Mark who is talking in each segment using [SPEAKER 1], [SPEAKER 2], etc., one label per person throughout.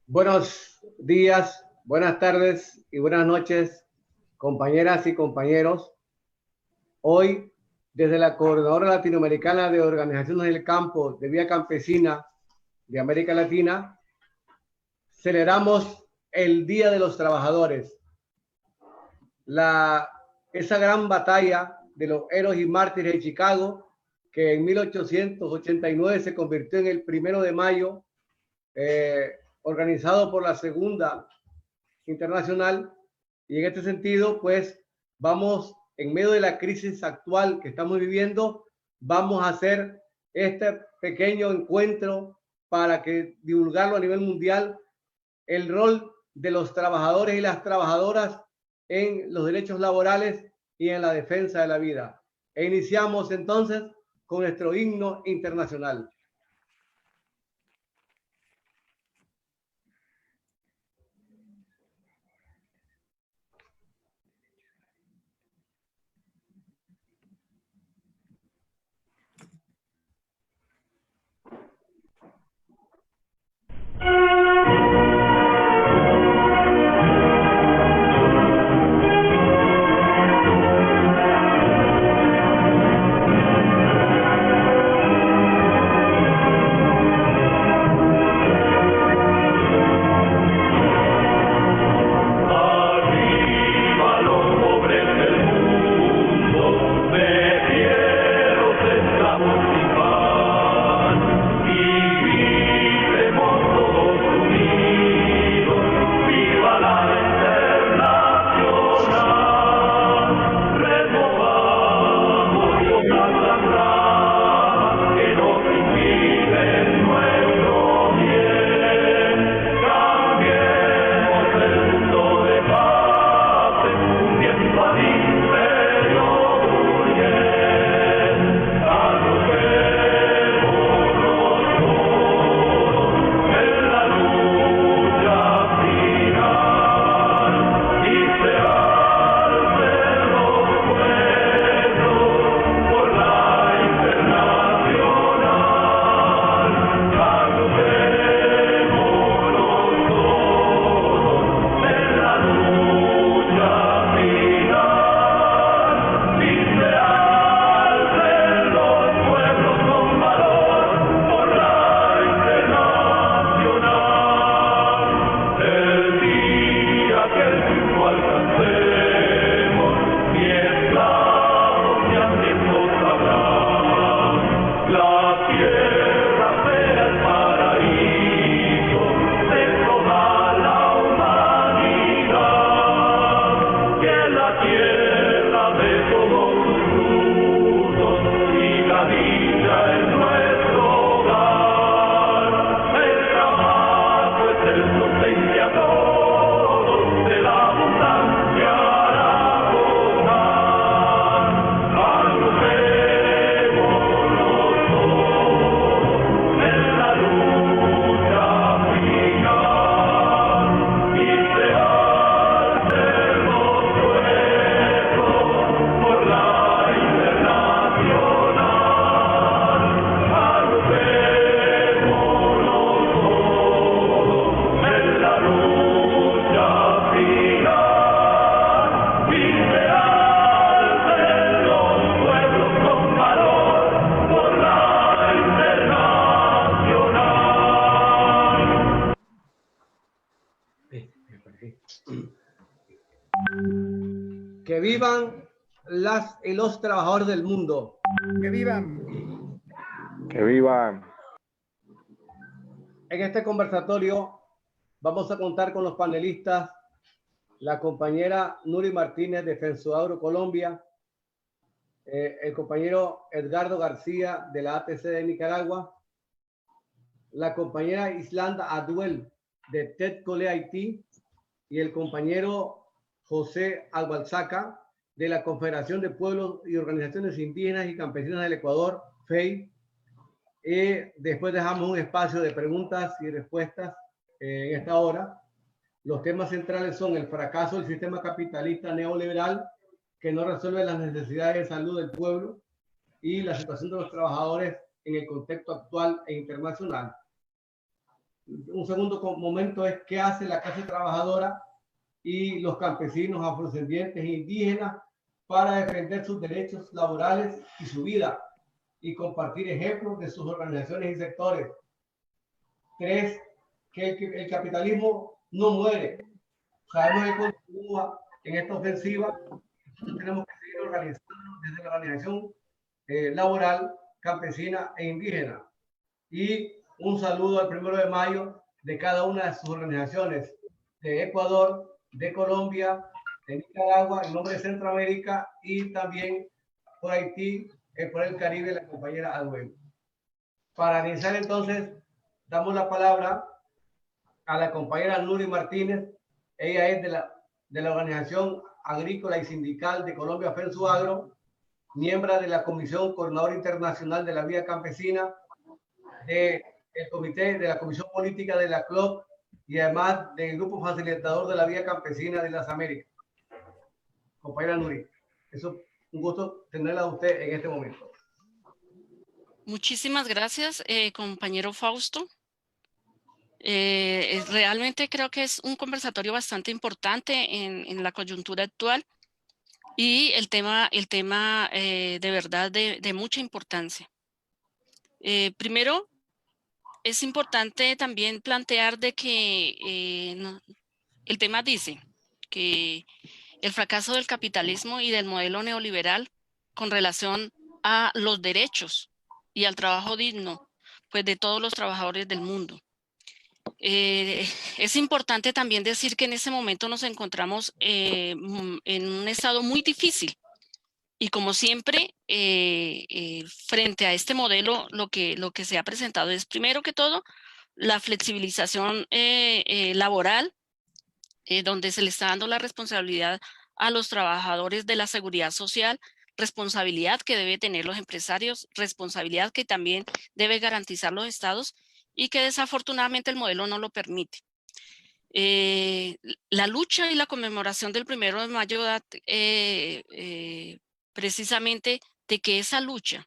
[SPEAKER 1] Buenos días, buenas tardes y buenas noches, compañeras y compañeros. Hoy, desde la Coordinadora Latinoamericana de Organizaciones del Campo de Vía Campesina de América Latina, celebramos el Día de los Trabajadores. Esa gran batalla de los héroes y mártires de Chicago, que en 1889 se convirtió en el 1 de mayo, organizado por la Segunda Internacional. Y en este sentido, pues vamos, en medio de la crisis actual que estamos viviendo, vamos a hacer este pequeño encuentro para que divulgarlo a nivel mundial, el rol de los trabajadores y las trabajadoras en los derechos laborales y en la defensa de la vida. E iniciamos entonces con nuestro himno internacional. Que vivan las y los trabajadores del mundo.
[SPEAKER 2] Que vivan.
[SPEAKER 3] Que vivan.
[SPEAKER 1] En este conversatorio vamos a contar con los panelistas, la compañera Nuri Martínez de Fensoagro Colombia, el compañero Edgardo García de la ATC de Nicaragua, la compañera Islanda Aduel de TEDCOLE Haití y el compañero José Albalzaca de la Confederación de Pueblos y Organizaciones Indígenas y Campesinas del Ecuador, FEI. Después dejamos un espacio de preguntas y respuestas en esta hora. Los temas centrales son el fracaso del sistema capitalista neoliberal que no resuelve las necesidades de salud del pueblo y la situación de los trabajadores en el contexto actual e internacional. un segundo momento es qué hace la clase trabajadora y los campesinos, afrodescendientes e indígenas para defender sus derechos laborales y su vida y compartir ejemplos de sus organizaciones y sectores. 3, que el capitalismo no muere. Sabemos que continúa en esta ofensiva. Nosotros tenemos que seguir organizándonos desde la organización laboral, campesina e indígena. Y un saludo al 1 de mayo de cada una de sus organizaciones de Ecuador, de Colombia, de Nicaragua, en nombre de Centroamérica y también por Haití, por el Caribe, la compañera Adwen. Para iniciar entonces, damos la palabra a la compañera Nuri Martínez. Ella es de la Organización Agrícola y Sindical de Colombia, FENSUAGRO, miembro de la Comisión Coordinadora Internacional de la Vía Campesina, del comité de la Comisión Política de la CLOC y además del Grupo Facilitador de la Vía Campesina de las Américas. Compañera Nuri, es un gusto tenerla a usted en este momento.
[SPEAKER 3] Muchísimas gracias, compañero Fausto. Realmente creo que es un conversatorio bastante importante en la coyuntura actual y el tema de verdad de mucha importancia. Primero, es importante también plantear de que el tema dice que el fracaso del capitalismo y del modelo neoliberal con relación a los derechos y al trabajo digno, pues de todos los trabajadores del mundo. Es importante también decir que en ese momento nos encontramos en un estado muy difícil y como siempre frente a este modelo lo que se ha presentado es primero que todo la flexibilización laboral, donde se le está dando la responsabilidad a los trabajadores de la seguridad social, responsabilidad que debe tener los empresarios, responsabilidad que también debe garantizar los estados y que desafortunadamente el modelo no lo permite. La lucha y la conmemoración del 1 de mayo da precisamente de que esa lucha,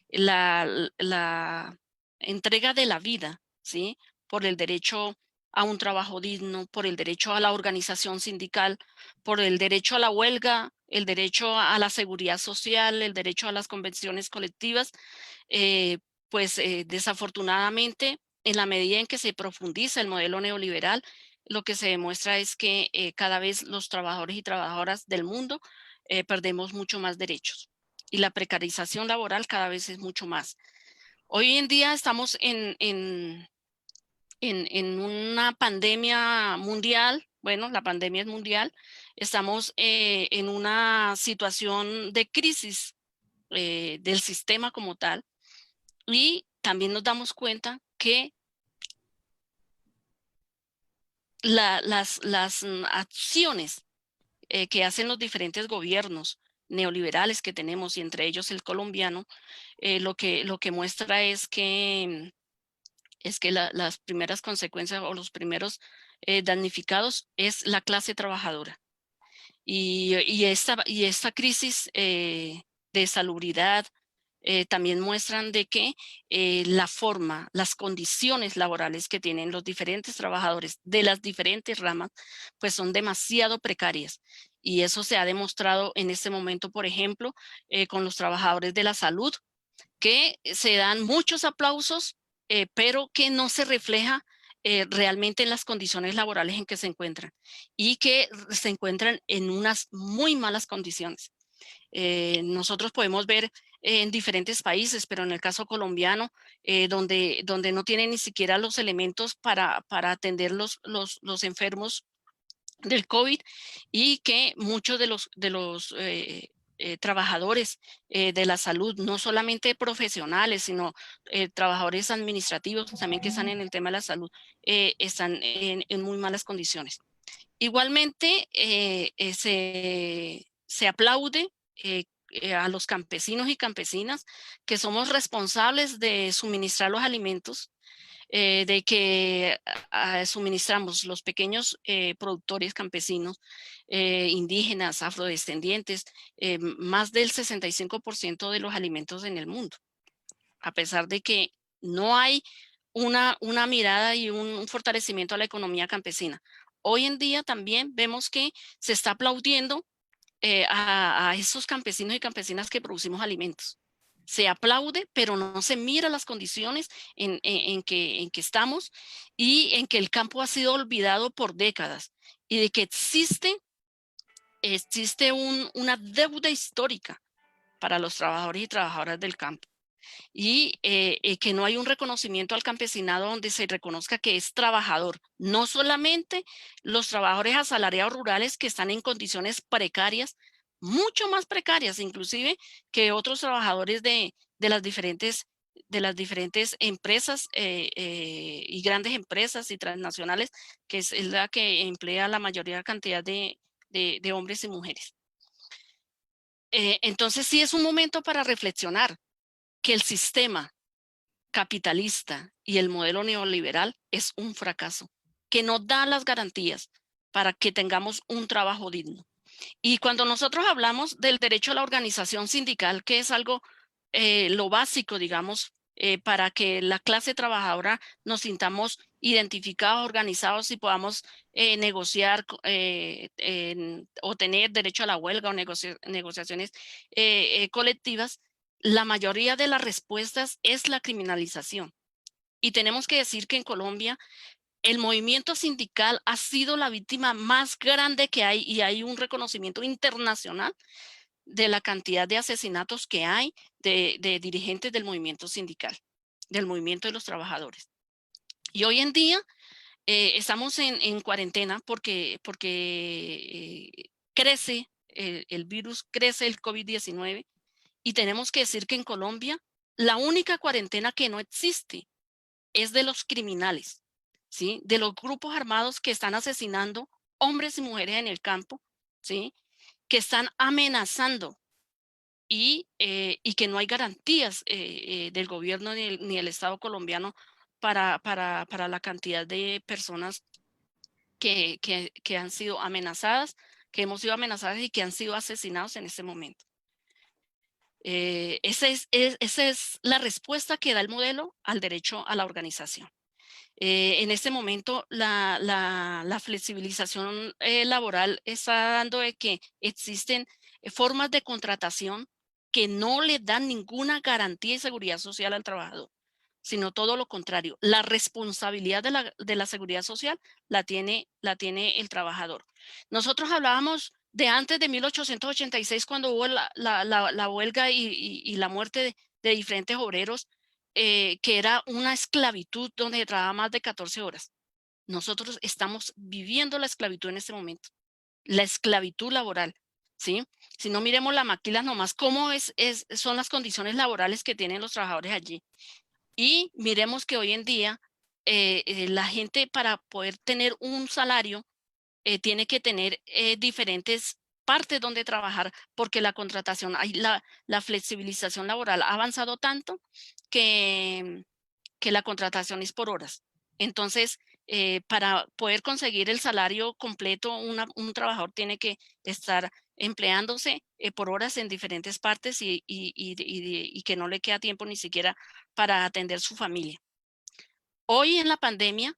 [SPEAKER 3] la entrega de la vida, ¿sí?, por el derecho a un trabajo digno, por el derecho a la organización sindical, por el derecho a la huelga, el derecho a la seguridad social, el derecho a las convenciones colectivas, desafortunadamente, en la medida en que se profundiza el modelo neoliberal, lo que se demuestra es que cada vez los trabajadores y trabajadoras del mundo perdemos mucho más derechos y la precarización laboral cada vez es mucho más. Hoy en día estamos en una pandemia mundial. Bueno, la pandemia es mundial. Estamos en una situación de crisis del sistema como tal. Y también nos damos cuenta que las acciones que hacen los diferentes gobiernos neoliberales que tenemos, y entre ellos el colombiano, lo que muestra es que las primeras consecuencias o los primeros damnificados es la clase trabajadora. Y esta crisis de salubridad también muestran de que las condiciones laborales que tienen los diferentes trabajadores de las diferentes ramas, pues son demasiado precarias. Y eso se ha demostrado en este momento, por ejemplo, con los trabajadores de la salud, que se dan muchos aplausos, pero que no se refleja realmente en las condiciones laborales en que se encuentran y que se encuentran en unas muy malas condiciones. Nosotros podemos ver en diferentes países, pero en el caso colombiano, donde no tienen ni siquiera los elementos para atender los enfermos del COVID, y que muchos de los trabajadores de la salud, no solamente profesionales, sino trabajadores administrativos también que están en el tema de la salud, están en muy malas condiciones. Igualmente, se aplaude a los campesinos y campesinas que somos responsables de suministrar los alimentos, de que suministramos los pequeños productores campesinos, indígenas, afrodescendientes, más del 65% de los alimentos en el mundo. A pesar de que no hay una mirada y un fortalecimiento a la economía campesina. Hoy en día también vemos que se está aplaudiendo a esos campesinos y campesinas que producimos alimentos. Se aplaude, pero no se mira las condiciones en que estamos y en que el campo ha sido olvidado por décadas y de que existe una deuda histórica para los trabajadores y trabajadoras del campo y que no hay un reconocimiento al campesinado donde se reconozca que es trabajador, no solamente los trabajadores asalariados rurales que están en condiciones precarias, mucho más precarias inclusive que otros trabajadores de las diferentes empresas y grandes empresas y transnacionales, que es la que emplea la mayoría cantidad de hombres y mujeres. Entonces sí es un momento para reflexionar que el sistema capitalista y el modelo neoliberal es un fracaso, que no da las garantías para que tengamos un trabajo digno. Y cuando nosotros hablamos del derecho a la organización sindical, que es algo, lo básico, digamos, para que la clase trabajadora nos sintamos identificados, organizados y podamos negociar o tener derecho a la huelga o negociaciones colectivas, la mayoría de las respuestas es la criminalización. Y tenemos que decir que en Colombia el movimiento sindical ha sido la víctima más grande que hay y hay un reconocimiento internacional de la cantidad de asesinatos que hay de dirigentes del movimiento sindical, del movimiento de los trabajadores. Y hoy en día estamos en cuarentena porque crece el virus, crece el COVID-19 y tenemos que decir que en Colombia la única cuarentena que no existe es de los criminales, ¿sí? De los grupos armados que están asesinando hombres y mujeres en el campo, ¿sí? Que están amenazando y que no hay garantías del gobierno ni el Estado colombiano para la cantidad de personas que han sido amenazadas, que hemos sido amenazadas y que han sido asesinados en este momento. Esa es la respuesta que da el modelo al derecho a la organización. En este momento, la flexibilización laboral está dando de que existen formas de contratación que no le dan ninguna garantía y seguridad social al trabajador, sino todo lo contrario. La responsabilidad de la seguridad social la tiene el trabajador. Nosotros hablábamos de antes de 1886, cuando hubo la huelga y la muerte de diferentes obreros, que era una esclavitud donde trabajaba más de 14 horas. Nosotros estamos viviendo la esclavitud en este momento, la esclavitud laboral, ¿sí? Si no miremos la maquila nomás, cómo son las condiciones laborales que tienen los trabajadores allí. Y miremos que hoy en día la gente para poder tener un salario tiene que tener diferentes partes donde trabajar porque la contratación, la flexibilización laboral ha avanzado tanto que, que la contratación es por horas. Entonces, para poder conseguir el salario completo, trabajador tiene que estar empleándose por horas en diferentes partes y que no le queda tiempo ni siquiera para atender su familia. Hoy en la pandemia,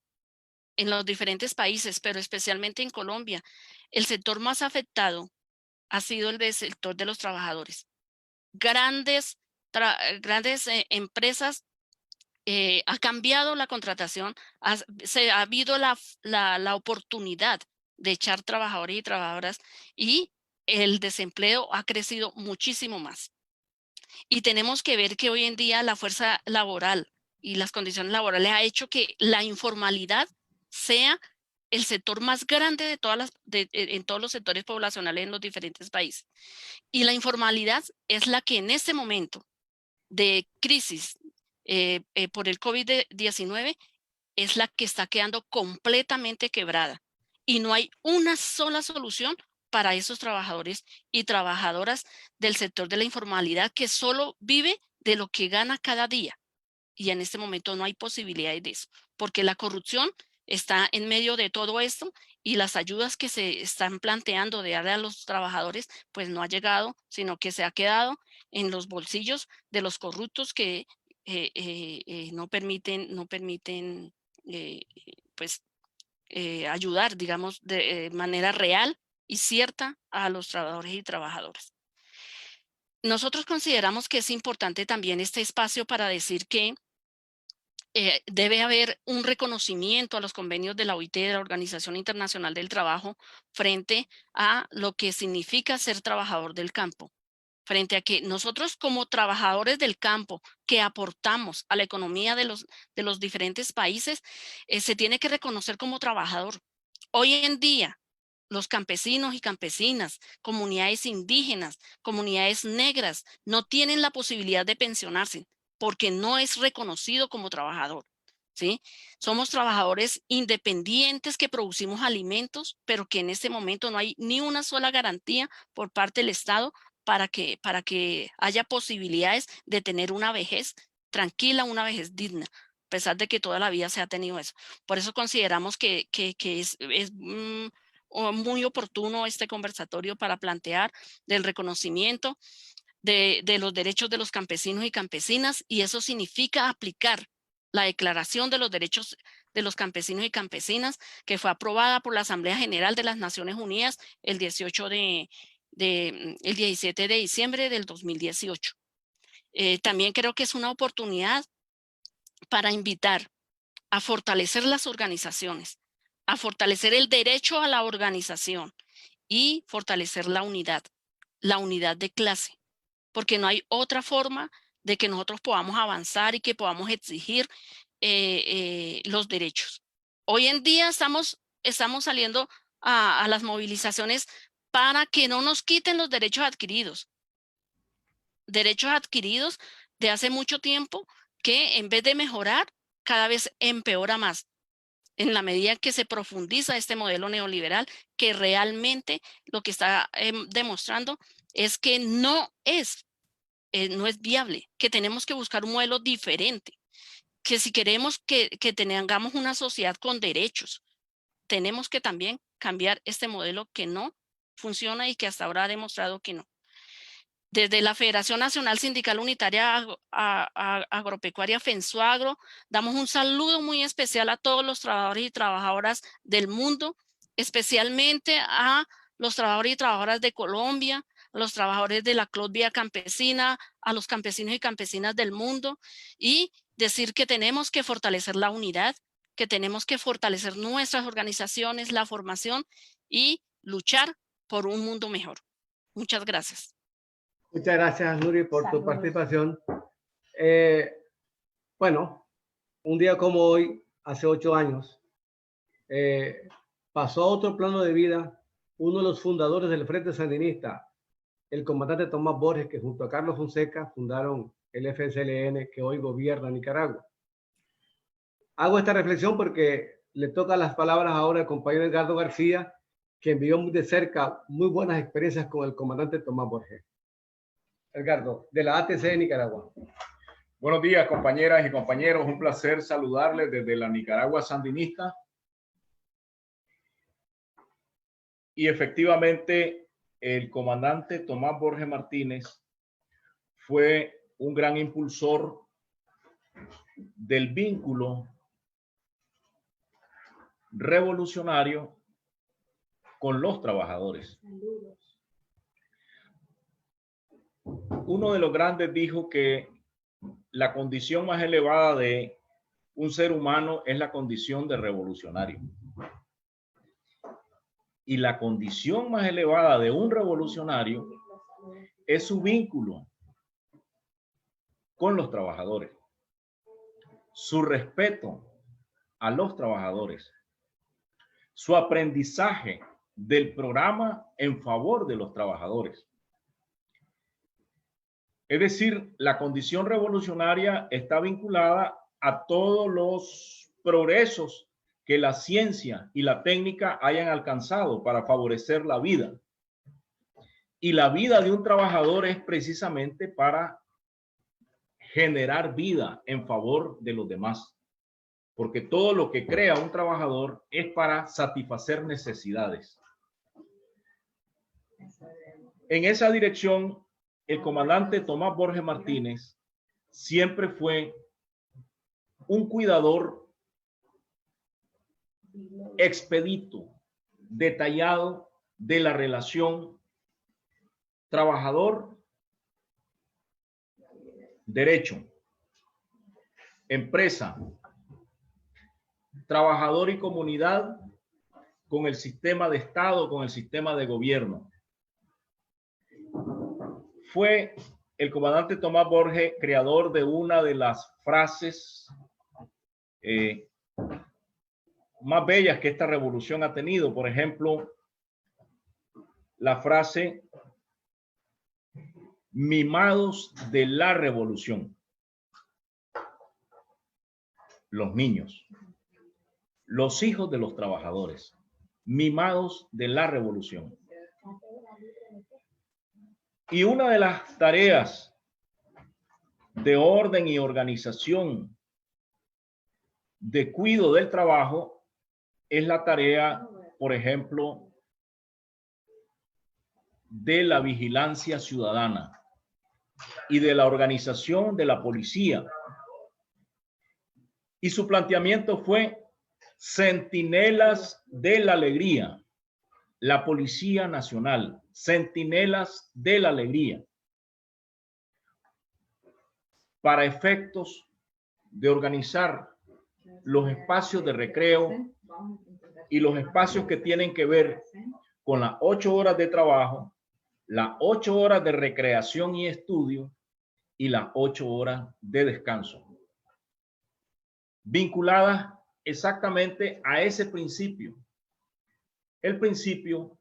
[SPEAKER 3] en los diferentes países, pero especialmente en Colombia, el sector más afectado ha sido el del sector de los trabajadores. Grandes empresas ha cambiado la contratación, ha habido la oportunidad de echar trabajadores y trabajadoras y el desempleo ha crecido muchísimo más. Y tenemos que ver que hoy en día la fuerza laboral y las condiciones laborales ha hecho que la informalidad sea el sector más grande en todos los sectores poblacionales en los diferentes países. Y la informalidad es la que en este momento de crisis por el COVID-19 es la que está quedando completamente quebrada. Y no hay una sola solución para esos trabajadores y trabajadoras del sector de la informalidad que solo vive de lo que gana cada día. Y en este momento no hay posibilidades de eso, porque la corrupción está en medio de todo esto y las ayudas que se están planteando de darle a los trabajadores, pues no ha llegado, sino que se ha quedado en los bolsillos de los corruptos que no permiten pues ayudar, digamos, de manera real y cierta a los trabajadores y trabajadoras. Nosotros consideramos que es importante también este espacio para decir que debe haber un reconocimiento a los convenios de la OIT, de la Organización Internacional del Trabajo, frente a lo que significa ser trabajador del campo. Frente a que nosotros como trabajadores del campo que aportamos a la economía de los diferentes países, se tiene que reconocer como trabajador. Hoy en día, los campesinos y campesinas, comunidades indígenas, comunidades negras, no tienen la posibilidad de pensionarse porque no es reconocido como trabajador, ¿sí? Somos trabajadores independientes que producimos alimentos, pero que en este momento no hay ni una sola garantía por parte del Estado para que haya posibilidades de tener una vejez tranquila, una vejez digna, a pesar de que toda la vida se ha tenido eso. Por eso consideramos que es muy oportuno este conversatorio para plantear del reconocimiento de los derechos de los campesinos y campesinas, y eso significa aplicar la Declaración de los Derechos de los Campesinos y Campesinas, que fue aprobada por la Asamblea General de las Naciones Unidas el 17 de diciembre del 2018. También creo que es una oportunidad para invitar a fortalecer las organizaciones, a fortalecer el derecho a la organización y fortalecer la unidad de clase, porque no hay otra forma de que nosotros podamos avanzar y que podamos exigir los derechos. Hoy en día estamos saliendo a las movilizaciones para que no nos quiten los derechos adquiridos de hace mucho tiempo, que en vez de mejorar, cada vez empeora más, en la medida que se profundiza este modelo neoliberal, que realmente lo que está demostrando es que no es viable, que tenemos que buscar un modelo diferente, que si queremos que tengamos una sociedad con derechos, tenemos que también cambiar este modelo que no funciona y que hasta ahora ha demostrado que no. Desde la Federación Nacional Sindical Unitaria Agropecuaria FENSUAGRO, damos un saludo muy especial a todos los trabajadores y trabajadoras del mundo, especialmente a los trabajadores y trabajadoras de Colombia, a los trabajadores de la CLOT Vía Campesina, a los campesinos y campesinas del mundo, y decir que tenemos que fortalecer la unidad, que tenemos que fortalecer nuestras organizaciones, la formación y luchar por un mundo mejor. Muchas gracias.
[SPEAKER 1] Muchas gracias, Nuri, por tu participación. Bueno, un día como hoy, hace 8 años, pasó a otro plano de vida uno de los fundadores del Frente Sandinista, el comandante Tomás Borges, que junto a Carlos Fonseca fundaron el FSLN que hoy gobierna Nicaragua. Hago esta reflexión porque le toca las palabras ahora al compañero Edgardo García, que envió muy de cerca muy buenas experiencias con el comandante Tomás Borges. Edgardo, de la ATC de Nicaragua.
[SPEAKER 4] Buenos días, compañeras y compañeros. Un placer saludarles desde la Nicaragua sandinista. Y efectivamente, el comandante Tomás Borges Martínez fue un gran impulsor del vínculo revolucionario con los trabajadores. Uno de los grandes dijo que la condición más elevada de un ser humano es la condición de revolucionario. Y la condición más elevada de un revolucionario es su vínculo con los trabajadores, su respeto a los trabajadores, su aprendizaje del programa en favor de los trabajadores. Es decir, la condición revolucionaria está vinculada a todos los progresos que la ciencia y la técnica hayan alcanzado para favorecer la vida. Y la vida de un trabajador es precisamente para generar vida en favor de los demás. Porque todo lo que crea un trabajador es para satisfacer necesidades. En esa dirección, el comandante Tomás Borges Martínez siempre fue un cuidador expedito, detallado de la relación trabajador-derecho, empresa, trabajador y comunidad con el sistema de Estado, con el sistema de gobierno. Fue el comandante Tomás Borges creador de una de las frases más bellas que esta revolución ha tenido. Por ejemplo, la frase mimados de la revolución. Los niños, los hijos de los trabajadores, mimados de la revolución. Y una de las tareas de orden y organización de cuidado del trabajo es la tarea, por ejemplo, de la vigilancia ciudadana y de la organización de la policía. Y su planteamiento fue centinelas de la alegría, la Policía Nacional, centinelas de la alegría, para efectos de organizar los espacios de recreo y los espacios que tienen que ver con las 8 horas de trabajo, las 8 horas de recreación y estudio y las 8 horas de descanso, vinculadas exactamente a ese principio, el principio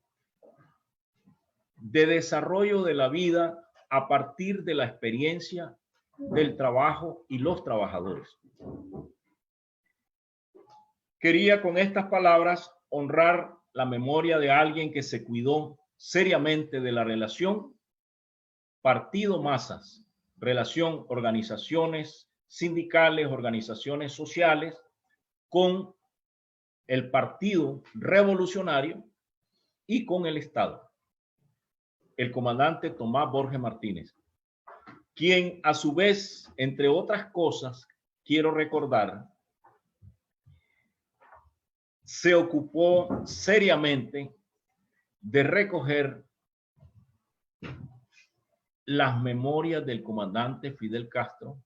[SPEAKER 4] de desarrollo de la vida a partir de la experiencia del trabajo y los trabajadores. Quería con estas palabras honrar la memoria de alguien que se cuidó seriamente de la relación partido-masas, relación organizaciones sindicales, organizaciones sociales, con el Partido Revolucionario y con el Estado. El comandante Tomás Borges Martínez, quien a su vez, entre otras cosas, quiero recordar, se ocupó seriamente de recoger las memorias del comandante Fidel Castro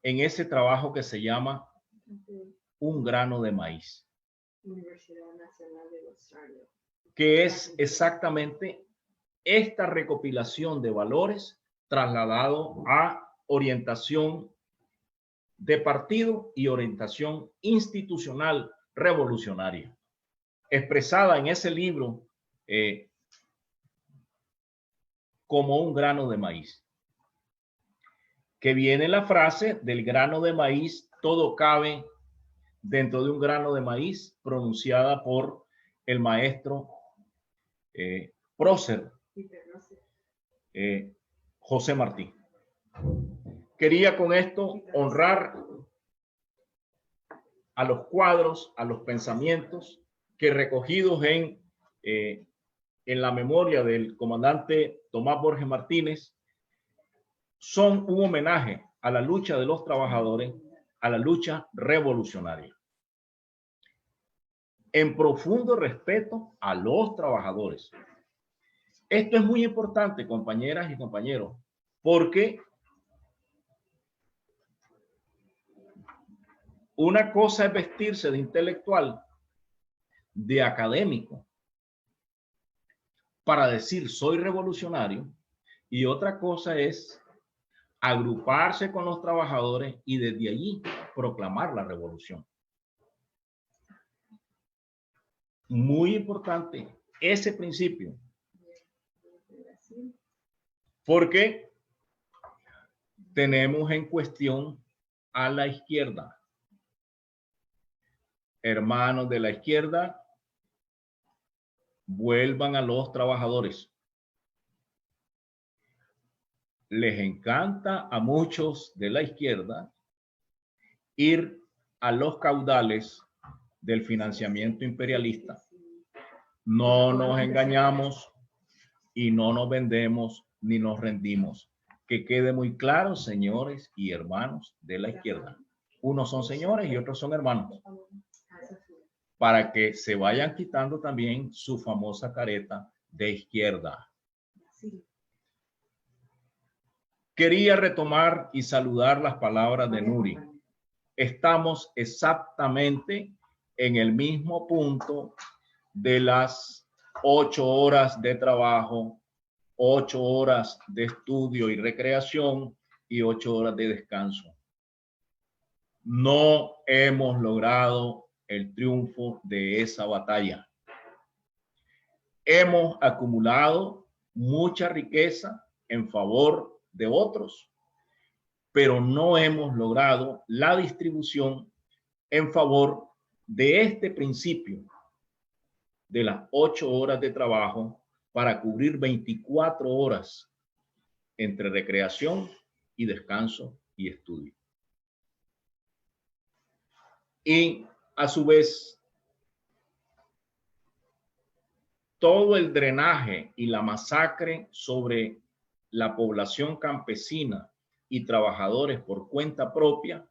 [SPEAKER 4] en ese trabajo que se llama Un grano de maíz, que es exactamente esta recopilación de valores trasladado a orientación de partido y orientación institucional revolucionaria, expresada en ese libro como un grano de maíz. Que viene la frase del grano de maíz, todo cabe dentro de un grano de maíz, pronunciada por el maestro prócer José Martí. Quería con esto honrar a los cuadros, a los pensamientos que recogidos en la memoria del comandante Tomás Borges Martínez son un homenaje a la lucha de los trabajadores, a la lucha revolucionaria, en profundo respeto a los trabajadores. Esto es muy importante, compañeras y compañeros, porque una cosa es vestirse de intelectual, de académico, para decir soy revolucionario, y otra cosa es agruparse con los trabajadores y desde allí proclamar la revolución. Muy importante ese principio, porque tenemos en cuestión a la izquierda. Hermanos de la izquierda, vuelvan a los trabajadores. Les encanta a muchos de la izquierda ir a los caudales del financiamiento imperialista. No nos engañamos y no nos vendemos ni nos rendimos. Que quede muy claro, señores y hermanos de la izquierda. Unos son señores y otros son hermanos. Para que se vayan quitando también su famosa careta de izquierda. Quería retomar y saludar las palabras de Nuri. Estamos exactamente en el mismo punto de las 8 horas de trabajo, 8 horas de estudio y recreación y 8 horas de descanso. No hemos logrado el triunfo de esa batalla. Hemos acumulado mucha riqueza en favor de otros, pero no hemos logrado la distribución en favor de este principio de las 8 horas de trabajo para cubrir 24 horas entre recreación y descanso y estudio. Y a su vez, todo el drenaje y la masacre sobre la población campesina y trabajadores por cuenta propia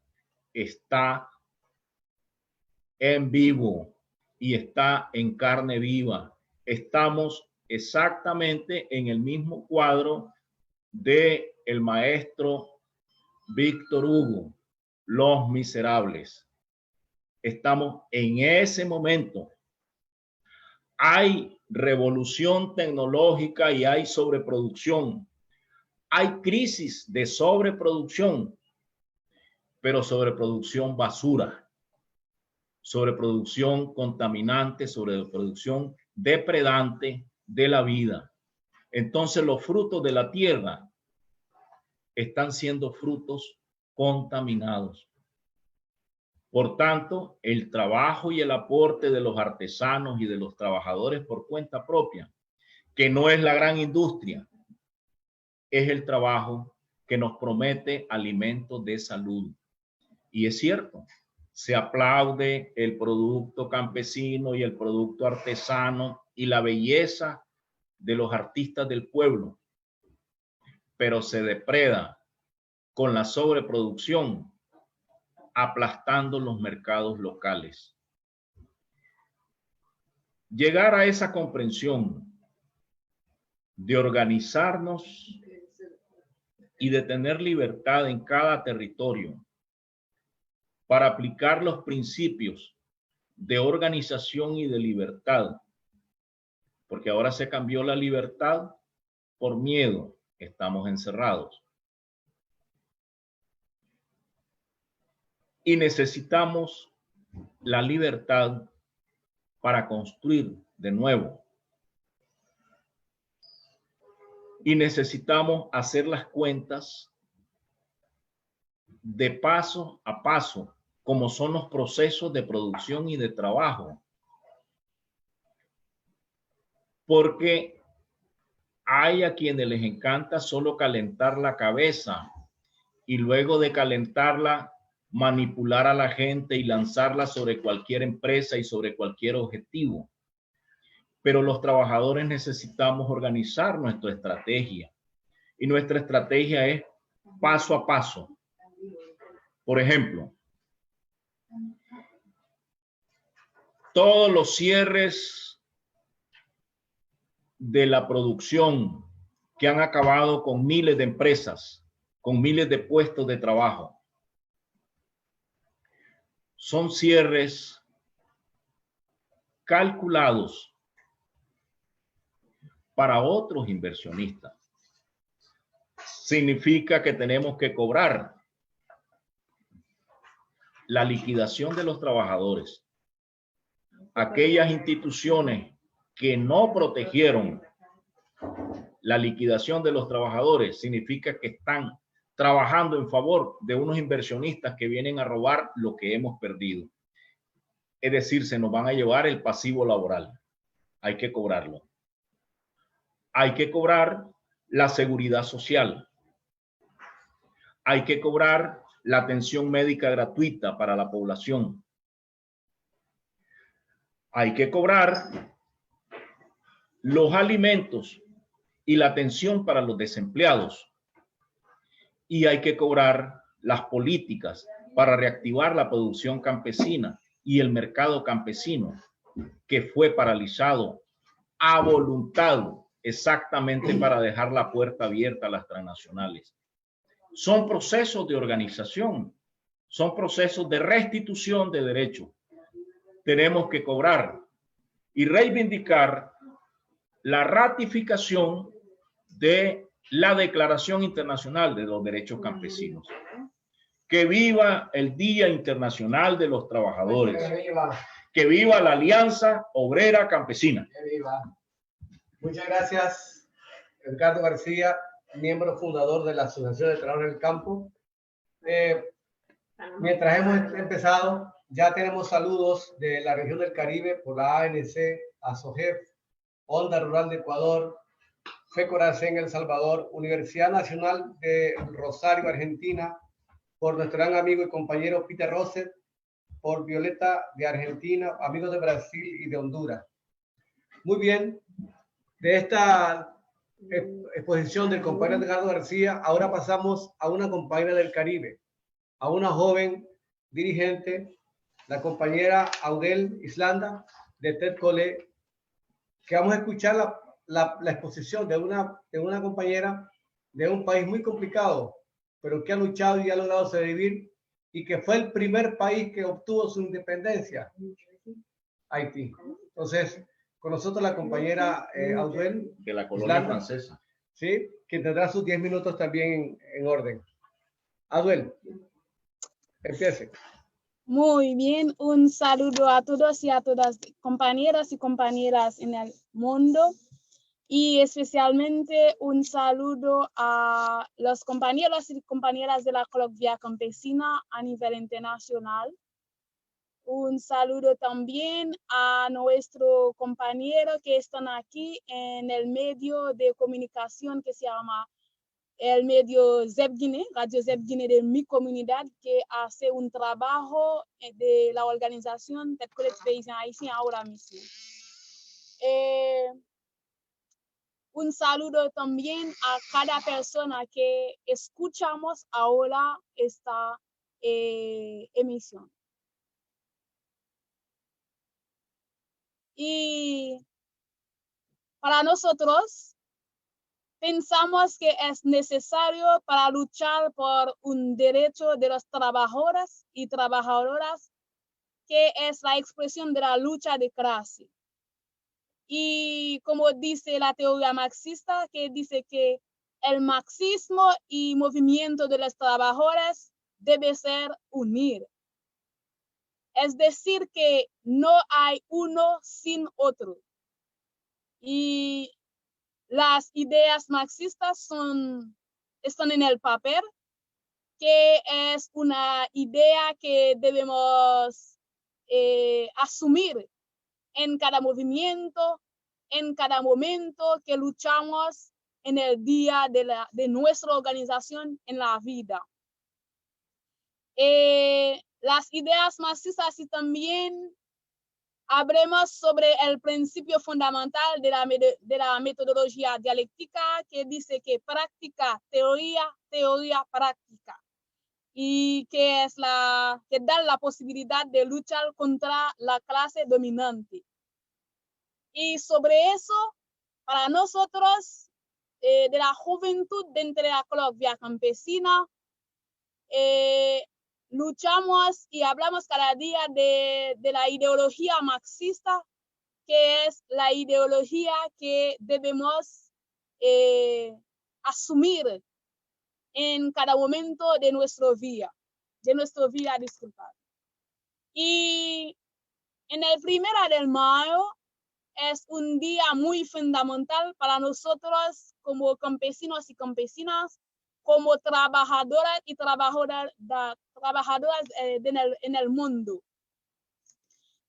[SPEAKER 4] está en vivo y está en carne viva. Estamos exactamente en el mismo cuadro de el maestro Víctor Hugo, Los Miserables. Estamos en ese momento. Hay revolución tecnológica y hay sobreproducción. Hay crisis de sobreproducción, pero sobreproducción basura, sobreproducción contaminante, sobreproducción depredante de la vida. Entonces los frutos de la tierra están siendo frutos contaminados. Por tanto, el trabajo y el aporte de los artesanos y de los trabajadores por cuenta propia, que no es la gran industria, es el trabajo que nos promete alimentos de salud. Y es cierto, se aplaude el producto campesino y el producto artesano y la belleza de los artistas del pueblo, pero se depreda con la sobreproducción, aplastando los mercados locales. Llegar a esa comprensión de organizarnos y de tener libertad en cada territorio para aplicar los principios de organización y de libertad, porque ahora se cambió la libertad por miedo, estamos encerrados. Y necesitamos la libertad para construir de nuevo. Y necesitamos hacer las cuentas de paso a paso, como son los procesos de producción y de trabajo. Porque hay a quienes les encanta solo calentar la cabeza y luego de calentarla manipular a la gente y lanzarla sobre cualquier empresa y sobre cualquier objetivo. Pero los trabajadores necesitamos organizar nuestra estrategia. Y nuestra estrategia es paso a paso. Por ejemplo, todos los cierres de la producción que han acabado con miles de empresas, con miles de puestos de trabajo, son cierres calculados para otros inversionistas. Significa que tenemos que cobrar la liquidación de los trabajadores. Aquellas instituciones que no protegieron la liquidación de los trabajadores, significa que están trabajando en favor de unos inversionistas que vienen a robar lo que hemos perdido. Es decir, se nos van a llevar el pasivo laboral. Hay que cobrarlo. Hay que cobrar la seguridad social. Hay que cobrar la atención médica gratuita para la población. Hay que cobrar los alimentos y la atención para los desempleados. y hay que cobrar las políticas para reactivar la producción campesina y el mercado campesino, que fue paralizado a voluntad exactamente para dejar la puerta abierta a las transnacionales. Son procesos de organización, son procesos de restitución de derechos. Tenemos que cobrar y reivindicar la ratificación de la Declaración Internacional de los Derechos Campesinos. Que viva el Día Internacional de los Trabajadores. Que viva la Alianza Obrera Campesina.
[SPEAKER 1] Que viva. Muchas gracias, Edgardo García, miembro fundador de la Asociación de Trabajadores del Campo. Mientras hemos empezado, ya tenemos saludos de la región del Caribe por la ANC, ASOGEF, Onda Rural de Ecuador, FECORAC en El Salvador, Universidad Nacional de Rosario, Argentina, por nuestro gran amigo y compañero Peter Rosset, por Violeta de Argentina, amigos de Brasil y de Honduras. Muy bien, de esta exposición del compañero Edgardo García, ahora pasamos a una compañera del Caribe, a una joven dirigente, la compañera Audel Islanda de Ted Cole, que vamos a escuchar la exposición de una compañera de un país muy complicado, pero que ha luchado y ha logrado sobrevivir, y que fue el primer país que obtuvo su independencia, Haití. Entonces, con nosotros la compañera Audel
[SPEAKER 4] de la colonia
[SPEAKER 1] Islanda,
[SPEAKER 4] francesa.
[SPEAKER 1] ¿sí? Que tendrá sus 10 minutos también en orden. Audel, empiece.
[SPEAKER 5] Muy bien, un saludo a todos y a todas, compañeras y compañeras en el mundo, y especialmente un saludo a los compañeros y compañeras de la Colombia Campesina a nivel internacional. Un saludo también a nuestro compañero que están aquí en el medio de comunicación que se llama el medio Zebguine, Radio Zebguine de mi comunidad, que hace un trabajo de la organización de Colette Paysan Haitien ahora mismo. Un saludo también a cada persona que escuchamos ahora esta emisión. Y para nosotros, pensamos que es necesario para luchar por un derecho de los trabajadores y trabajadoras, que es la expresión de la lucha de clase. Y como dice la teoría marxista, que dice que el marxismo y movimiento de los trabajadores debe ser unir. Es decir, que no hay uno sin otro. Y las ideas marxistas están en el papel, que es una idea que debemos asumir en cada movimiento, en cada momento que luchamos en el día de nuestra organización en la vida. Las ideas marxistas, y también hablemos sobre el principio fundamental de la metodología dialéctica, que dice que práctica, teoría, teoría, práctica, y que da la posibilidad de luchar contra la clase dominante. Y sobre eso, para nosotros, de la juventud dentro de la Colombia Campesina, luchamos y hablamos cada día de la ideología marxista, que es la ideología que debemos asumir en cada momento de nuestra vida, disculpad. Y en el 1 de mayo es un día muy fundamental para nosotros como campesinos y campesinas, como trabajadoras y trabajadoras en el mundo.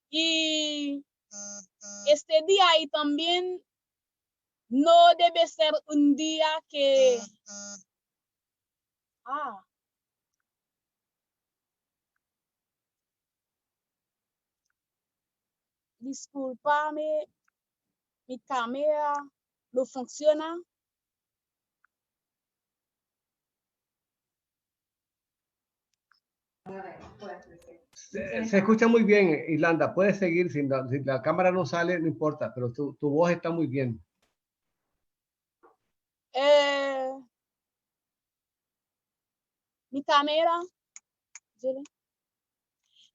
[SPEAKER 5] Y este día y también no debe ser un día que... Discúlpame, mi cámara no funciona.
[SPEAKER 1] Se escucha muy bien, Irlanda. Puedes seguir. Si la cámara no sale, no importa, pero tu voz está muy bien.
[SPEAKER 5] Mi cámara.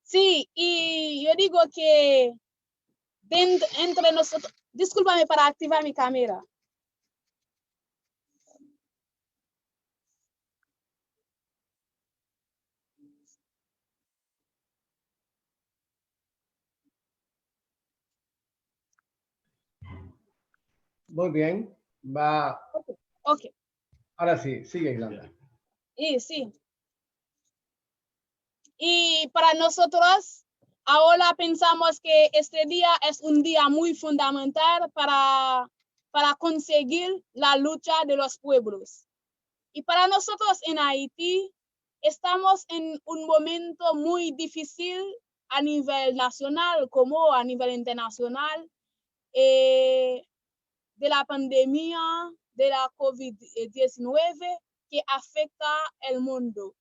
[SPEAKER 5] Sí, y yo digo que entre nosotros, discúlpame para activar mi cámara.
[SPEAKER 1] Muy bien. Va.
[SPEAKER 5] Ok.
[SPEAKER 1] Ahora sí, sigue, Irlanda.
[SPEAKER 5] Y sí. Y para nosotros, ahora pensamos que este día es un día muy fundamental para conseguir la lucha de los pueblos. Y para nosotros en Haití, estamos en un momento muy difícil a nivel nacional como a nivel internacional de la pandemia de la COVID-19 que afecta el mundo.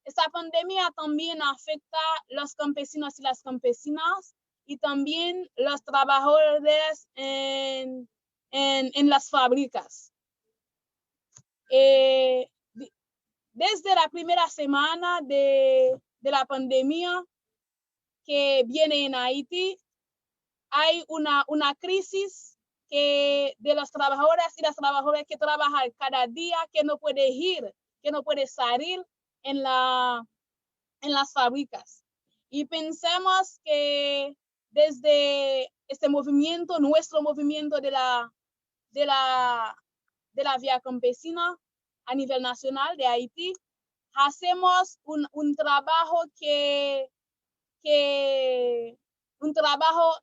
[SPEAKER 5] Esta pandemia también afecta a los campesinos y las campesinas y también los trabajadores en las fábricas. Desde la primera semana de la pandemia que viene en Haití, hay una crisis de los trabajadores y las trabajadoras que trabajan cada día, que no puede ir, que no puede salir en las fábricas. Y pensamos que desde este movimiento, nuestro movimiento de la vía campesina a nivel nacional de Haití, hacemos un trabajo un trabajo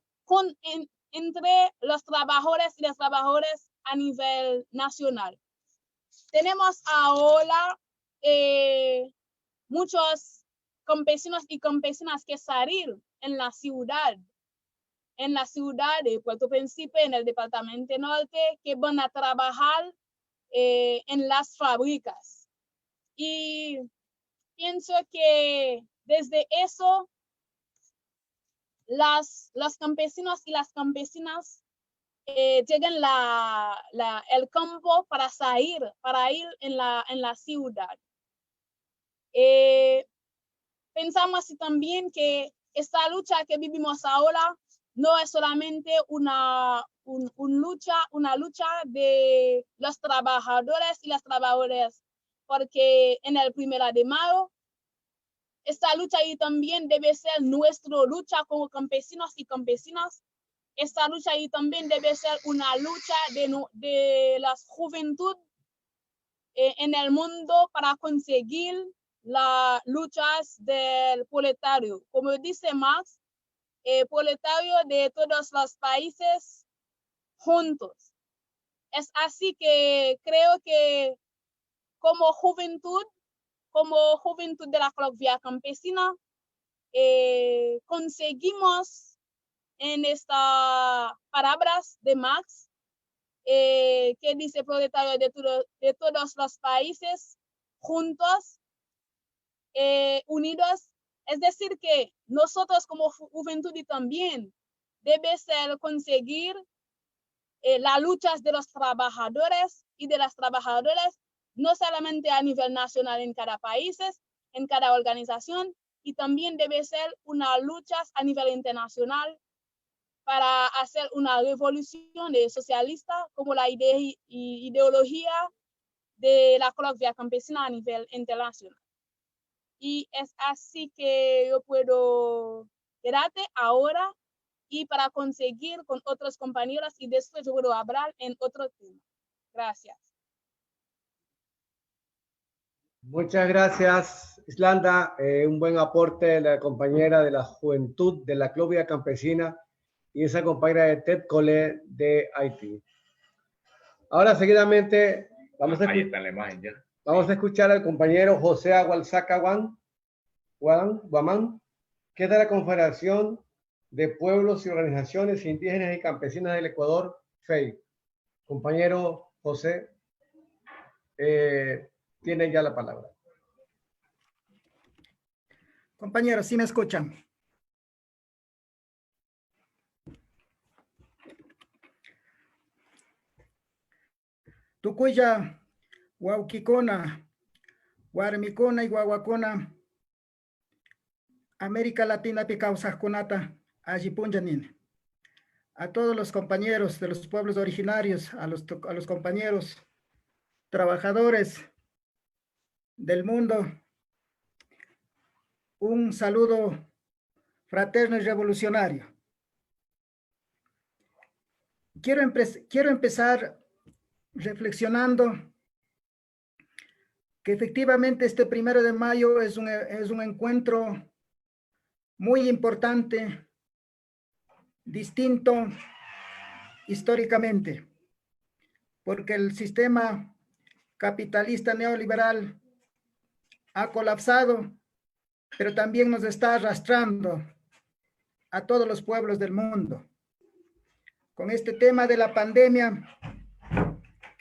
[SPEAKER 5] entre los trabajadores y las trabajadoras a nivel nacional. Tenemos ahora muchos campesinos y campesinas que salir en la ciudad de Puerto Príncipe, en el departamento norte, que van a trabajar en las fábricas. Y pienso que desde eso, los campesinos y las campesinas llegan el campo para ir en la ciudad. Pensamos así también que esta lucha que vivimos ahora no es solamente una lucha de los trabajadores y las trabajadoras, porque en el 1 de mayo esta lucha y también debe ser nuestra lucha como campesinos y campesinas. Esta lucha y también debe ser una lucha de la juventud en el mundo para conseguir las luchas del proletario. Como dice Marx, proletario de todos los países juntos. Es así que creo que como juventud de la Vía Campesina, conseguimos en estas palabras de Marx, que dice proletario de todos los países juntos, unidos. Es decir, que nosotros como juventud y también debe ser conseguir las luchas de los trabajadores y de las trabajadoras, no solamente a nivel nacional en cada país, en cada organización, y también debe ser una lucha a nivel internacional para hacer una revolución socialista como la ideología de la Vía Campesina a nivel internacional. Y es así que yo puedo quedarte ahora y para conseguir con otros compañeros y después yo puedo hablar en otro tema. Gracias.
[SPEAKER 1] Muchas gracias, Islanda. Un buen aporte de la compañera de la juventud de la Vía Campesina y esa compañera de Ted Cole de Haití. Ahora, seguidamente, vamos a escuchar al compañero José Agualzaca Guamán, que es de la Confederación de Pueblos y Organizaciones Indígenas y Campesinas del Ecuador, FEI. Compañero José, tiene ya la palabra.
[SPEAKER 2] Compañeros, ¿sí me escuchan? Tucuya, Huauquicona, Guarmicona y Guaguacona, América Latina Picausajconata, Ajipunjanin. A todos los compañeros de los pueblos originarios, a los compañeros trabajadores del mundo, un saludo fraterno y revolucionario. Quiero empezar reflexionando que efectivamente este 1 de mayo es un encuentro muy importante, distinto históricamente, porque el sistema capitalista neoliberal ha colapsado, pero también nos está arrastrando a todos los pueblos del mundo. Con este tema de la pandemia,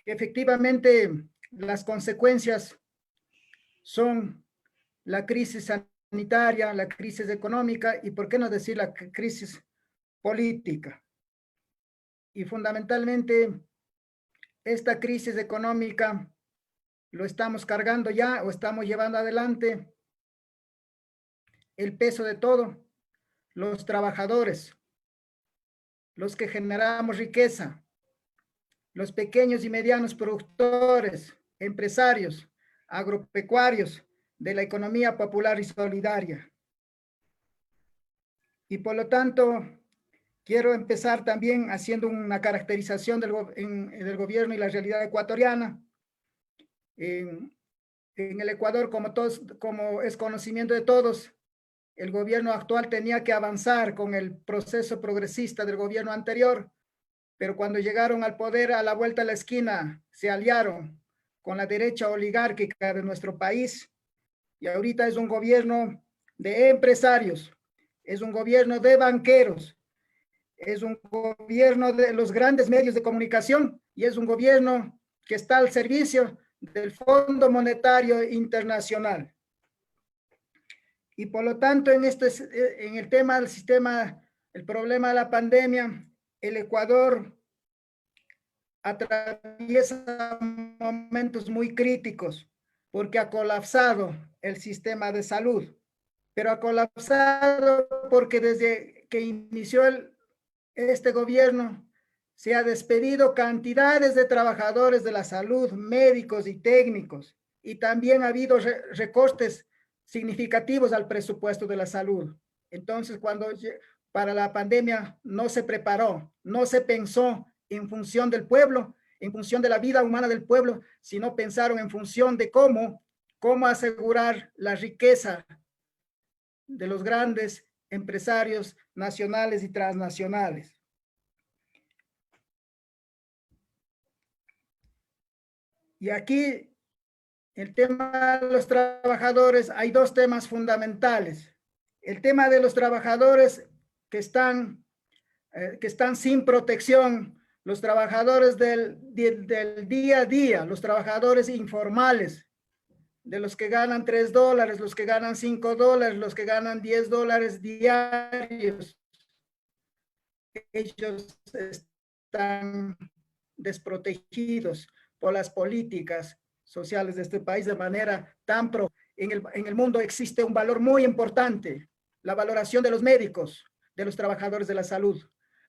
[SPEAKER 2] efectivamente las consecuencias son la crisis sanitaria, la crisis económica y, por qué no decir, la crisis política. Y fundamentalmente, esta crisis económica lo estamos cargando ya o estamos llevando adelante el peso de todo, los trabajadores, los que generamos riqueza, los pequeños y medianos productores, empresarios, agropecuarios de la economía popular y solidaria. Y por lo tanto, quiero empezar también haciendo una caracterización del gobierno y la realidad ecuatoriana. En el Ecuador, como es conocimiento de todos, el gobierno actual tenía que avanzar con el proceso progresista del gobierno anterior, pero cuando llegaron al poder, a la vuelta de la esquina, se aliaron con la derecha oligárquica de nuestro país, y ahorita es un gobierno de empresarios, es un gobierno de banqueros, es un gobierno de los grandes medios de comunicación, y es un gobierno que está al servicio del Fondo Monetario Internacional. Y por lo tanto, en el tema del sistema, el problema de la pandemia, el Ecuador atraviesa momentos muy críticos porque ha colapsado el sistema de salud, pero ha colapsado porque desde que inició este gobierno se ha despedido cantidades de trabajadores de la salud, médicos y técnicos, y también ha habido recortes significativos al presupuesto de la salud. Entonces, para la pandemia no se preparó, no se pensó en función del pueblo, en función de la vida humana del pueblo, sino pensaron en función de cómo asegurar la riqueza de los grandes empresarios nacionales y transnacionales. Y aquí, el tema de los trabajadores, hay dos temas fundamentales. El tema de los trabajadores que están sin protección, los trabajadores del día a día, los trabajadores informales, de los que ganan $3, los que ganan $5, los que ganan $10 diarios. Ellos están desprotegidos por las políticas sociales de este país de manera tan en el mundo existe un valor muy importante, la valoración de los médicos, de los trabajadores de la salud.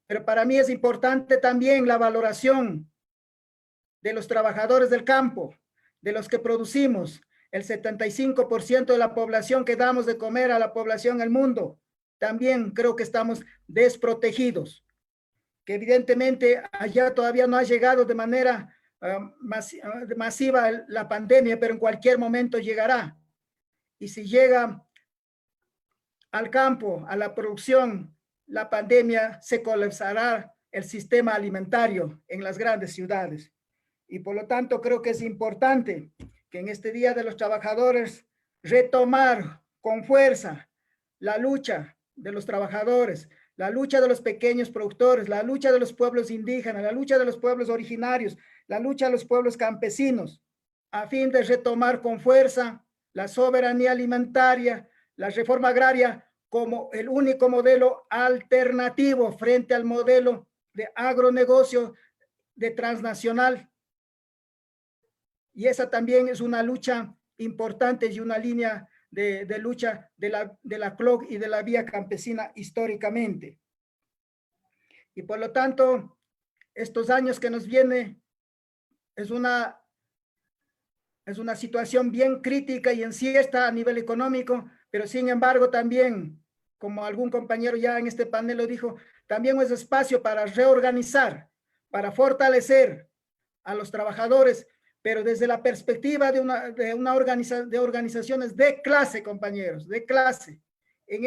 [SPEAKER 2] Pero para mí es importante también la valoración de los trabajadores del campo, de los que producimos. El 75% de la población que damos de comer a la población del mundo, también creo que estamos desprotegidos. Que evidentemente allá todavía no ha llegado de manera masiva la pandemia, pero en cualquier momento llegará. Y si llega al campo, a la producción, la pandemia, se colapsará el sistema alimentario en las grandes ciudades. Y por lo tanto creo que es importante que en este Día de los Trabajadores retomar con fuerza la lucha de los trabajadores, la lucha de los pequeños productores, la lucha de los pueblos indígenas, la lucha de los pueblos originarios, la lucha de los pueblos campesinos, a fin de retomar con fuerza la soberanía alimentaria, la reforma agraria como el único modelo alternativo frente al modelo de agronegocio de transnacional. Y esa también es una lucha importante y una línea de lucha de la CLOC y de la vía campesina históricamente. Y por lo tanto, estos años que nos viene es una situación bien crítica y incierta a nivel económico, pero sin embargo también, como algún compañero ya en este panel lo dijo, también es espacio para reorganizar, para fortalecer a los trabajadores, pero desde la perspectiva de organizaciones de clase, compañeros, de clase. En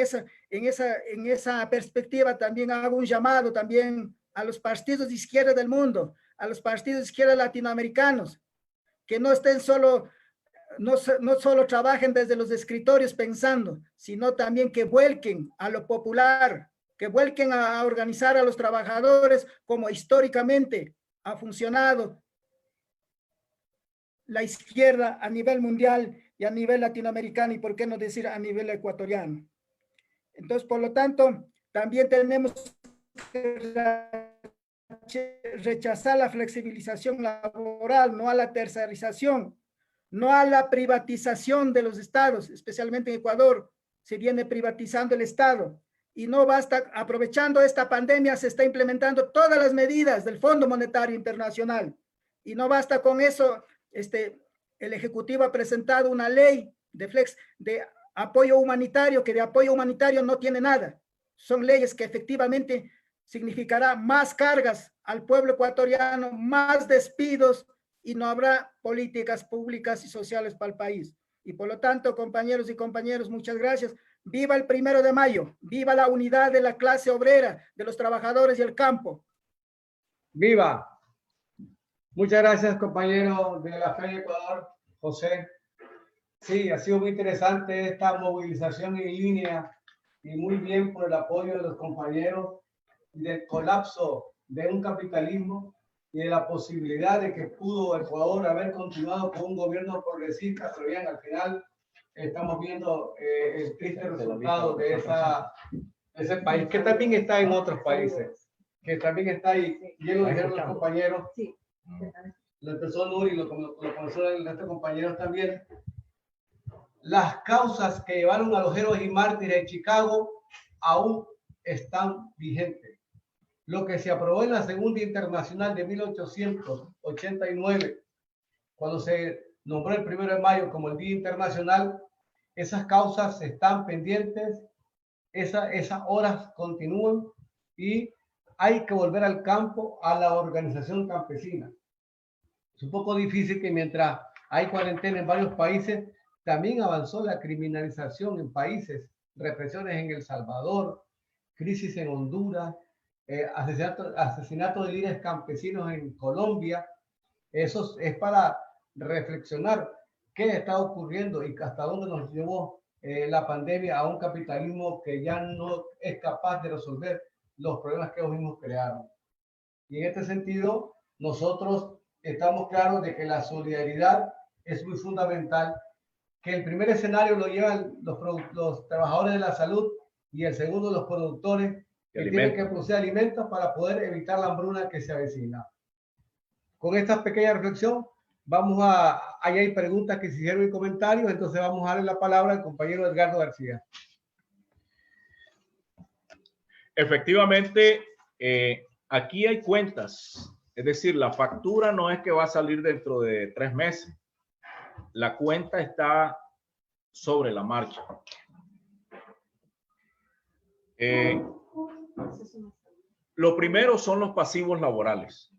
[SPEAKER 2] esa perspectiva también hago un llamado también a los partidos de izquierda del mundo, a los partidos de izquierda latinoamericanos, que no estén solo, no solo trabajen desde los escritorios pensando, sino también que vuelquen a lo popular, que vuelquen a organizar a los trabajadores como históricamente ha funcionado la izquierda a nivel mundial y a nivel latinoamericano y por qué no decir a nivel ecuatoriano. Entonces, por lo tanto, también tenemos que rechazar la flexibilización laboral, no a la tercerización, no a la privatización de los estados, especialmente en Ecuador, se viene privatizando el estado y no basta, aprovechando esta pandemia, se está implementando todas las medidas del Fondo Monetario Internacional y no basta con eso. El Ejecutivo ha presentado una ley de apoyo humanitario, que de apoyo humanitario no tiene nada. Son leyes que efectivamente significará más cargas al pueblo ecuatoriano, más despidos y no habrá políticas públicas y sociales para el país. Y por lo tanto, compañeros y compañeras, muchas gracias. Viva el 1 de mayo, viva la unidad de la clase obrera, de los trabajadores y el campo.
[SPEAKER 1] ¡Viva! Muchas gracias, compañero de la FE Ecuador, José. Sí, ha sido muy interesante esta movilización en línea y muy bien por el apoyo de los compañeros del colapso de un capitalismo y de la posibilidad de que pudo Ecuador haber continuado con un gobierno progresista, pero bien, al final estamos viendo el triste resultado de ese país, que también está en otros países, que también está ahí, bien lo dijeron los compañeros. Sí. Lo empezó Nuri, lo comenzó el resto de compañeros también. Las causas que llevaron a los héroes y mártires en Chicago aún están vigentes. Lo que se aprobó en la Segunda Internacional de 1889, cuando se nombró el 1 de mayo como el Día Internacional, esas causas están pendientes, esas horas continúan y hay que volver al campo, a la organización campesina. Es un poco difícil que mientras hay cuarentena en varios países, también avanzó la criminalización en países, represiones en El Salvador, crisis en Honduras, asesinato de líderes campesinos en Colombia. Eso es para reflexionar qué está ocurriendo y hasta dónde nos llevó la pandemia a un capitalismo que ya no es capaz de resolver los problemas que ellos mismos crearon. Y en este sentido, nosotros estamos claros de que la solidaridad es muy fundamental, que el primer escenario lo llevan los trabajadores de la salud y el segundo los productores que tienen que producir alimentos para poder evitar la hambruna que se avecina. Con esta pequeña reflexión, ahí hay preguntas que se hicieron y comentarios, entonces vamos a darle la palabra al compañero Edgardo García.
[SPEAKER 4] Efectivamente, aquí hay cuentas, es decir, la factura no es que va a salir dentro de 3 meses. La cuenta está sobre la marcha. Lo primero son los pasivos laborales.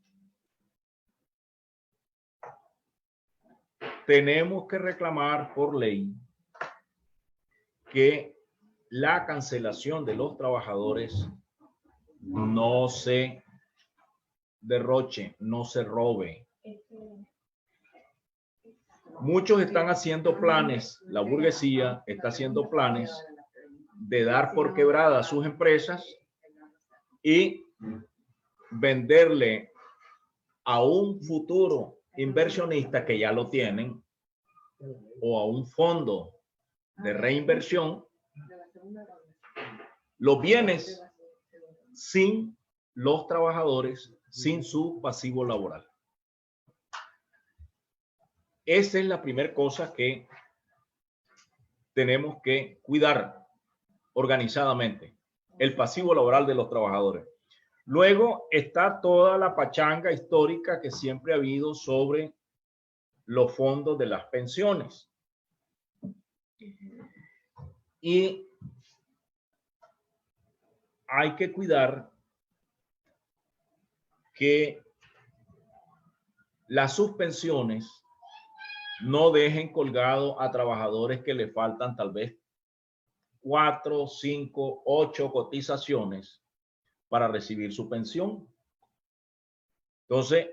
[SPEAKER 4] Tenemos que reclamar por ley que la cancelación de los trabajadores no se derroche, no se robe. Muchos están haciendo planes, la burguesía está haciendo planes de dar por quebrada a sus empresas y venderle a un futuro inversionista que ya lo tienen o a un fondo de reinversión los bienes sin los trabajadores, sin su pasivo laboral. Esa es la primera cosa que tenemos que cuidar organizadamente, el pasivo laboral de los trabajadores. Luego está toda la pachanga histórica que siempre ha habido sobre los fondos de las pensiones. Y hay que cuidar que las suspensiones no dejen colgado a trabajadores que le faltan tal vez 4, 5, 8 cotizaciones para recibir su pensión. Entonces,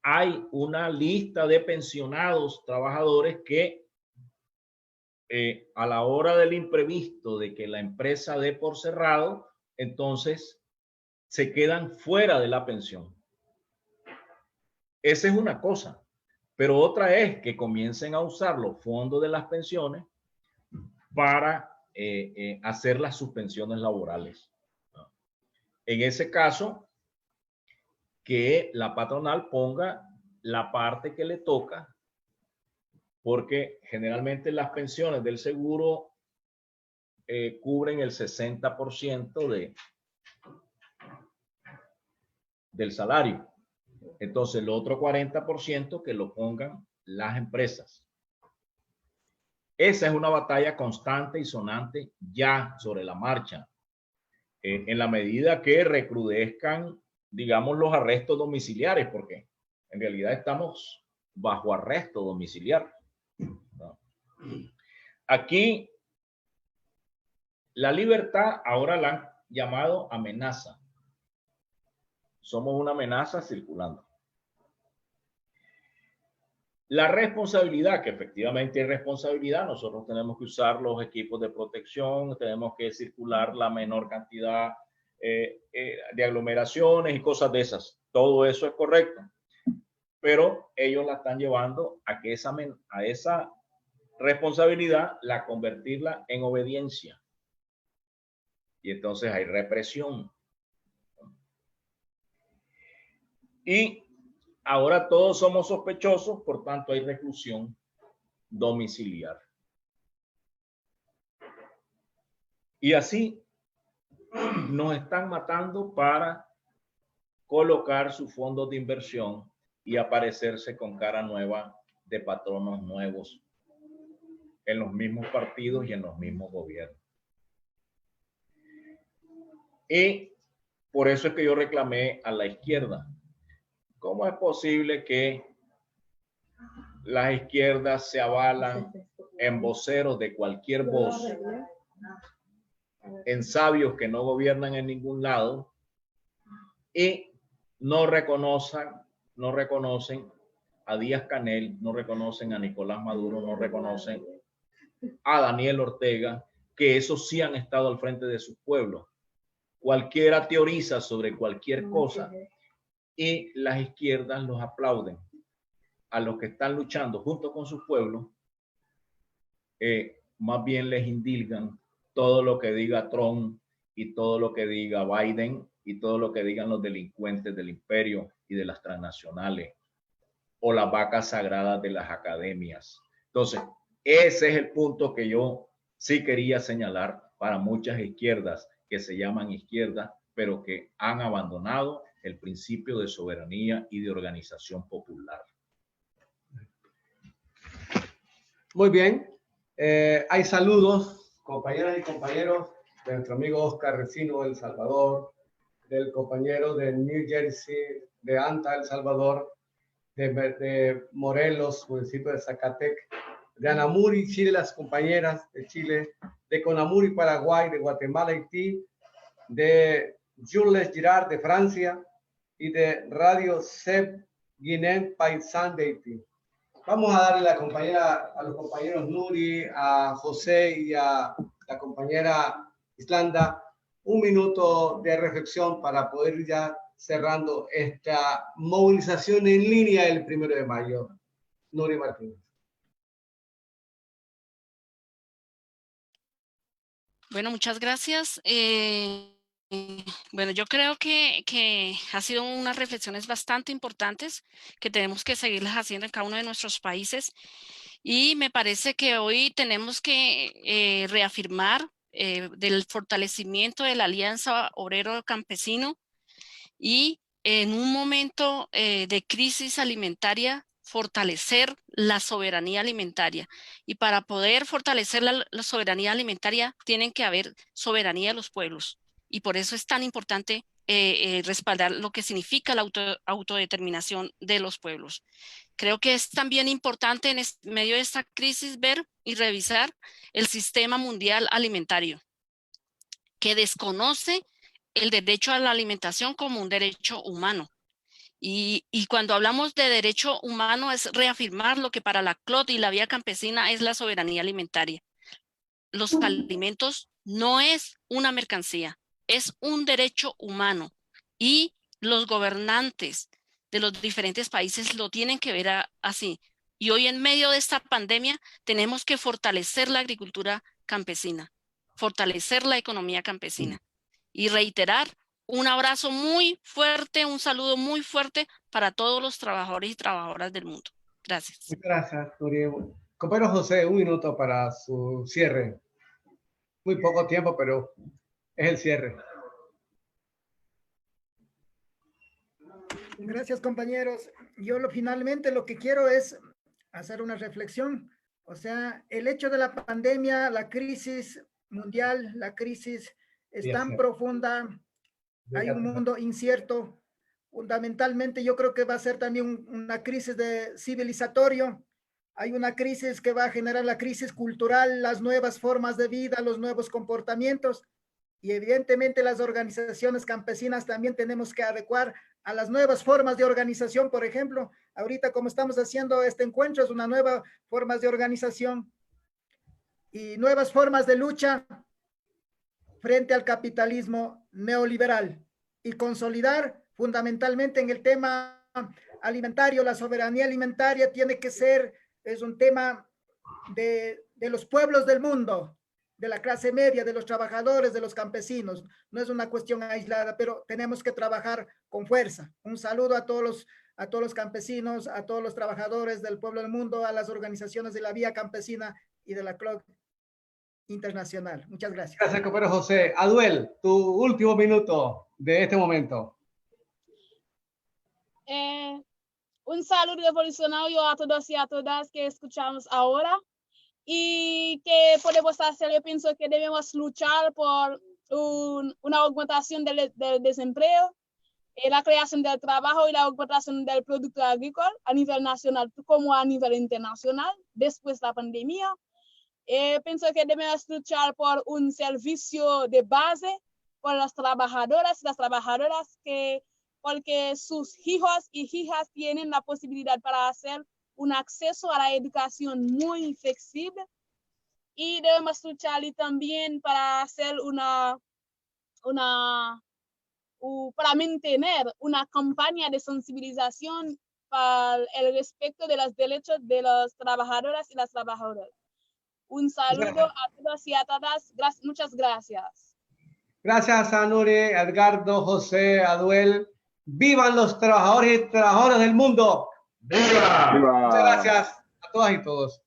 [SPEAKER 4] hay una lista de pensionados trabajadores que a la hora del imprevisto de que la empresa dé por cerrado, entonces se quedan fuera de la pensión. Esa es una cosa. Pero otra es que comiencen a usar los fondos de las pensiones para hacer las suspensiones laborales. En ese caso, que la patronal ponga la parte que le toca, porque generalmente las pensiones del seguro cubren el 60% del salario. Entonces, el otro 40% que lo pongan las empresas. Esa es una batalla constante y sonante ya sobre la marcha. En la medida que recrudezcan, digamos, los arrestos domiciliares, porque en realidad estamos bajo arresto domiciliario. Aquí, la libertad ahora la han llamado amenaza. Somos una amenaza circulando. La responsabilidad, que efectivamente es responsabilidad, nosotros tenemos que usar los equipos de protección, tenemos que circular la menor cantidad de aglomeraciones y cosas de esas. Todo eso es correcto, pero ellos la están llevando a que esa responsabilidad la convertirla en obediencia. Y entonces hay represión. Y ahora todos somos sospechosos, por tanto hay reclusión domiciliar. Y así nos están matando para colocar sus fondos de inversión y aparecerse con cara nueva de patronos nuevos en los mismos partidos y en los mismos gobiernos. Y por eso es que yo reclamé a la izquierda. ¿Cómo es posible que las izquierdas se avalan en voceros de cualquier voz, en sabios que no gobiernan en ningún lado y no reconocen a Díaz-Canel, no reconocen a Nicolás Maduro, no reconocen a Daniel Ortega, que esos sí han estado al frente de sus pueblos? Cualquiera teoriza sobre cualquier cosa y las izquierdas los aplauden. A los que están luchando junto con sus pueblos, más bien les indilgan todo lo que diga Trump y todo lo que diga Biden y todo lo que digan los delincuentes del imperio y de las transnacionales o las vacas sagradas de las academias. Entonces, ese es el punto que yo sí quería señalar para muchas izquierdas que se llaman izquierdas, pero que han abandonado el principio de soberanía y de organización popular.
[SPEAKER 1] Muy bien. Hay saludos, compañeras y compañeros, de nuestro amigo Oscar Recino de El Salvador, del compañero de New Jersey, de Anta, El Salvador, de Morelos, municipio de Zacatec, de Anamuri, Chile, las compañeras de Chile, de Conamuri, Paraguay, de Guatemala, Haití, de Jules Girard de Francia y de Radio Seb Guinéen Paysan de Haití. Vamos a darle a los compañeros Nuri, a José y a la compañera Islanda un minuto de reflexión para poder ir ya cerrando esta movilización en línea el 1 de mayo. Nuri Martínez.
[SPEAKER 3] Bueno, muchas gracias. Bueno, yo creo que ha sido unas reflexiones bastante importantes que tenemos que seguirlas haciendo en cada uno de nuestros países. Y me parece que hoy tenemos que reafirmar del fortalecimiento de la Alianza Obrero Campesino y en un momento de crisis alimentaria, fortalecer la soberanía alimentaria. Y para poder fortalecer la soberanía alimentaria, tienen que haber soberanía de los pueblos. Y por eso es tan importante respaldar lo que significa la autodeterminación de los pueblos. Creo que es también importante en medio de esta crisis ver y revisar el sistema mundial alimentario, que desconoce el derecho a la alimentación como un derecho humano. Y cuando hablamos de derecho humano es reafirmar lo que para la CLOT y la Vía Campesina es la soberanía alimentaria. Los alimentos no es una mercancía, es un derecho humano. Y los gobernantes de los diferentes países lo tienen que ver así. Y hoy en medio de esta pandemia tenemos que fortalecer la agricultura campesina, fortalecer la economía campesina. Y reiterar un abrazo muy fuerte, un saludo muy fuerte para todos los trabajadores y trabajadoras del mundo. Gracias.
[SPEAKER 1] Muchas gracias, Nuri. Compañero José, un minuto para su cierre. Muy poco tiempo, pero es el cierre.
[SPEAKER 2] Gracias, compañeros. Yo finalmente lo que quiero es hacer una reflexión. O sea, el hecho de la pandemia, la crisis mundial, la crisis es tan profunda, hay un mundo incierto. Fundamentalmente yo creo que va a ser también una crisis de civilizatorio. Hay una crisis que va a generar la crisis cultural, las nuevas formas de vida, los nuevos comportamientos. Y evidentemente las organizaciones campesinas también tenemos que adecuar a las nuevas formas de organización. Por ejemplo, ahorita como estamos haciendo este encuentro, es una nueva forma de organización y nuevas formas de lucha frente al capitalismo neoliberal y consolidar fundamentalmente en el tema alimentario. La soberanía alimentaria tiene que ser, es un tema de los pueblos del mundo, de la clase media, de los trabajadores, de los campesinos. No es una cuestión aislada, pero tenemos que trabajar con fuerza. Un saludo a todos los campesinos, a todos los trabajadores del pueblo del mundo, a las organizaciones de la Vía Campesina y de la CLOC internacional. Muchas gracias.
[SPEAKER 1] Gracias, compañero José. Aduel, tu último minuto de este momento.
[SPEAKER 5] Un saludo revolucionario a todos y a todas que escuchamos ahora. Y que podemos hacer, yo pienso que debemos luchar por una aumentación del desempleo, la creación del trabajo y la aumentación del producto agrícola a nivel nacional como a nivel internacional después de la pandemia. Pienso que debemos luchar por un servicio de base por las trabajadoras y las trabajadoras porque sus hijos y hijas tienen la posibilidad para hacer un acceso a la educación muy flexible, y debemos luchar también para hacer para mantener una campaña de sensibilización para el respeto de los derechos de las trabajadoras y las trabajadoras. Un saludo a todos y a todas. Muchas gracias.
[SPEAKER 1] Gracias a Nuri, Edgardo, José, Aduel. ¡Vivan los trabajadores y trabajadoras del mundo!
[SPEAKER 4] ¡Viva!
[SPEAKER 1] Muchas gracias a todas y todos.